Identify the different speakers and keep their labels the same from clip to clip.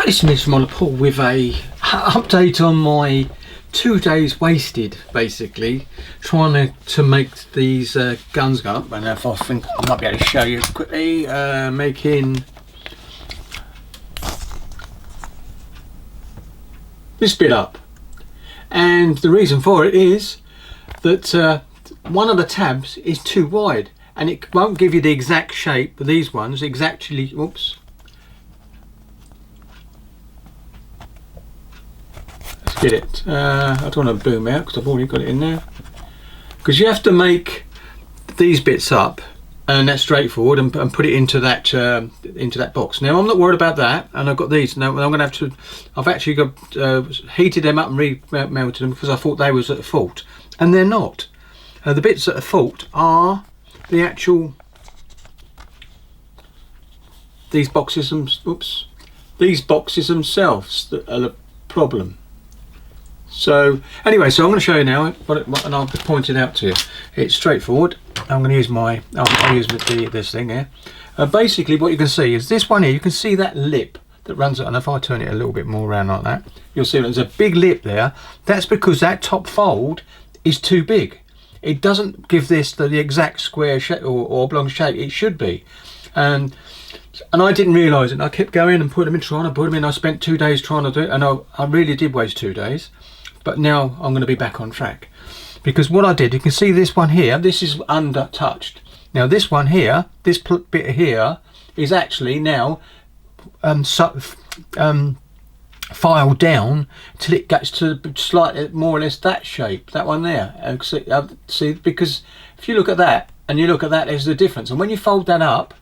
Speaker 1: Hi, this is Mr. Paul with a update on my 2 days wasted, basically trying to make these guns go up. And if I think I might be able to show you quickly, making this bit up. And the reason for it is that one of the tabs is too wide and it won't give you the exact shape of these ones exactly. Oops. Get it. I don't want to boom out because I've already got it in there. Because you have to make these bits up, and that's straightforward, and put it into that box. Now I'm not worried about that, and I've got these. Now I'm going to have to. I've actually got heated them up and re-melted them because I thought they was at fault, and they're not. The bits that are at fault are the actual these boxes. Oops, these boxes themselves that are the problem. So anyway, so I'm going to show you now and I'll point it out to you. It's straightforward. I'm going to use I'll use this thing here. Basically what you can see is this one here. You can see that lip that runs, and if I turn it a little bit more around like that, you'll see there's a big lip there. That's because that top fold is too big. It doesn't give this the exact square shape or oblong shape it should be. And I didn't realise it, and I kept going and trying to put them in. I spent 2 days trying to do it, and I really did waste 2 days. But now I'm going to be back on track, because what I did, you can see this one here, this is untouched. Now this one here, this bit here is actually now filed down till it gets to slightly more or less that shape, that one there. See, because if you look at that and you look at that, there's the difference. And when you fold that up,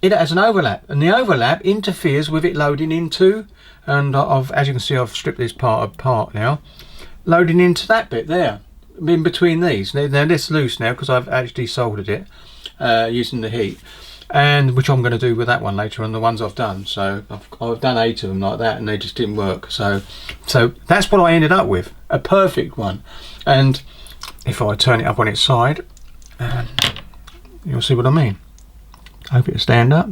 Speaker 1: it has an overlap, and the overlap interferes with it loading into, and as you can see, I've stripped this part apart now, loading into that bit there in between these. Now this loose now because I've actually soldered it using the heat, and which I'm going to do with that one later on, the ones I've done. So I've done 8 of them like that, and they just didn't work. So that's what I ended up with, a perfect one. And if I turn it up on its side, you'll see what I mean. Hope it'll stand up.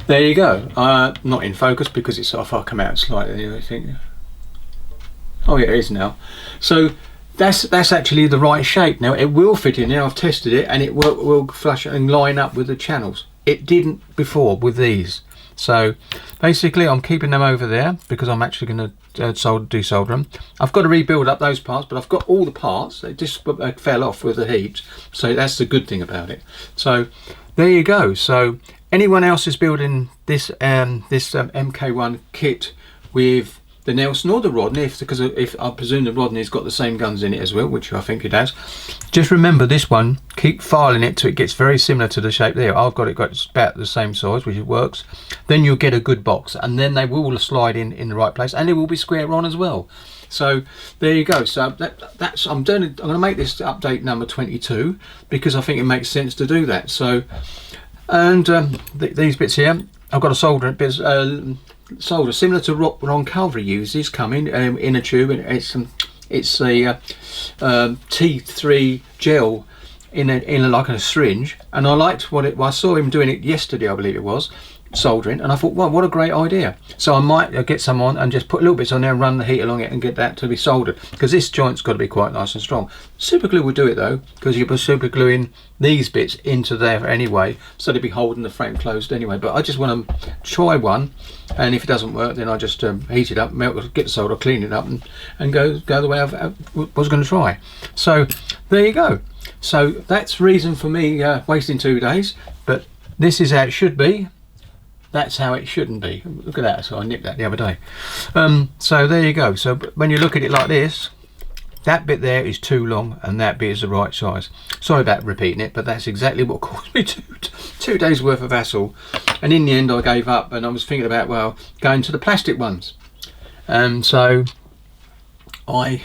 Speaker 1: There you go. Not in focus because it's off. I'll come out slightly, I think. Oh yeah, it is now. So that's actually the right shape now. It will fit in there. I've tested it, and it will flush and line up with the channels. It didn't before with these. So basically I'm keeping them over there because I'm actually going to desolder them. I've got to rebuild up those parts, but I've got all the parts. They just fell off with the heat, so that's the good thing about it. So there you go. So anyone else is building this MK1 kit with the Nelson or the Rodney, because if I presume the Rodney's got the same guns in it as well, which I think it has, just remember this one, keep filing it till it gets very similar to the shape there. I've got it about the same size, which it works. Then you'll get a good box, and then they will slide in the right place, and it will be square on as well. So there you go. So I'm going to make this update number 22 because I think it makes sense to do that. So, and these bits here, I've got a solder bits. Solder similar to what Ron Calvary uses, coming in a tube, and it's a T3 gel in like a syringe, and I liked I saw him doing it yesterday, I believe it was, soldering, and I thought, wow, what a great idea. So I might get some on and just put little bits on there and run the heat along it and get that to be soldered, because this joint's got to be quite nice and strong. Super glue will do it though, because you'll be super gluing these bits into there anyway, so they'll be holding the frame closed anyway. But I just want to try one, and if it doesn't work, then I just heat it up, melt, get the solder, clean it up, and go the way I was going to try. So there you go. So that's reason for me wasting 2 days, but this is how it should be. That's how it shouldn't be. Look at that. So I nicked that the other day. So there you go. So when you look at it like this, that bit there is too long and that bit is the right size. Sorry about repeating it, but that's exactly what caused me 2 days worth of hassle. And in the end I gave up, and I was thinking about, well, going to the plastic ones. So I,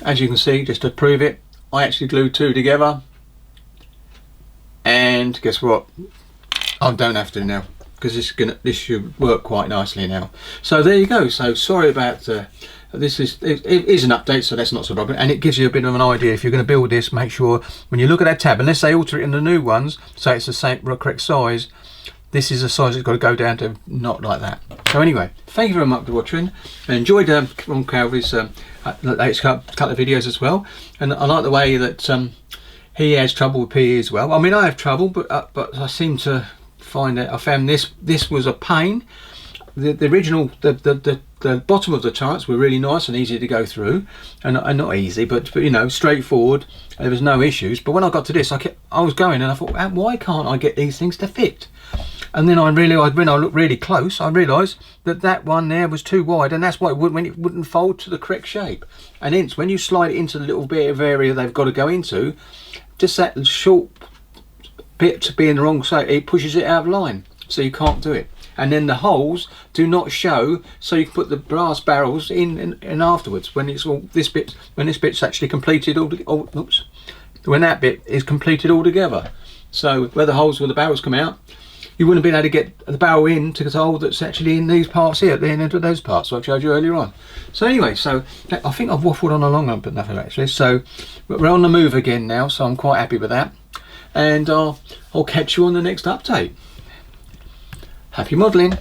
Speaker 1: as you can see, just to prove it, I actually glued 2 together, and guess what, I don't have to now, because this should work quite nicely now. So there you go. So sorry about this is it is an update, so that's not so problem, and it gives you a bit of an idea. If you're going to build this, make sure when you look at that tab, unless they alter it in the new ones so it's the same correct size, this is the size it's got to go down to, not like that. So anyway, thank you very much for watching. I enjoyed Ron Calvary's latest couple of videos as well, and I like the way that he has trouble with PE as well. I mean, I have trouble, but I seem to find that I found this was a pain. The original, the bottom of the charts were really nice and easy to go through, and not easy, but you know, straightforward. There was no issues. But when I got to this, I was going, and I thought, why can't I get these things to fit? And then I realised, when I looked really close, I realised that one there was too wide, and that's why it wouldn't fold to the correct shape. And hence, when you slide it into the little bit of area they've got to go into, just that short bit to be in the wrong side, it pushes it out of line, so you can't do it. And then the holes do not show, so you can put the brass barrels in afterwards when it's all when this bit's actually completed when that bit is completed all together. So where the holes where the barrels come out, you wouldn't have been able to get the barrel in to the hole that's actually in these parts here, at the end of those parts, so I showed you earlier on. So anyway, so I think I've waffled on a long one, but nothing actually. So we're on the move again now, so I'm quite happy with that. And I'll catch you on the next update. Happy modelling.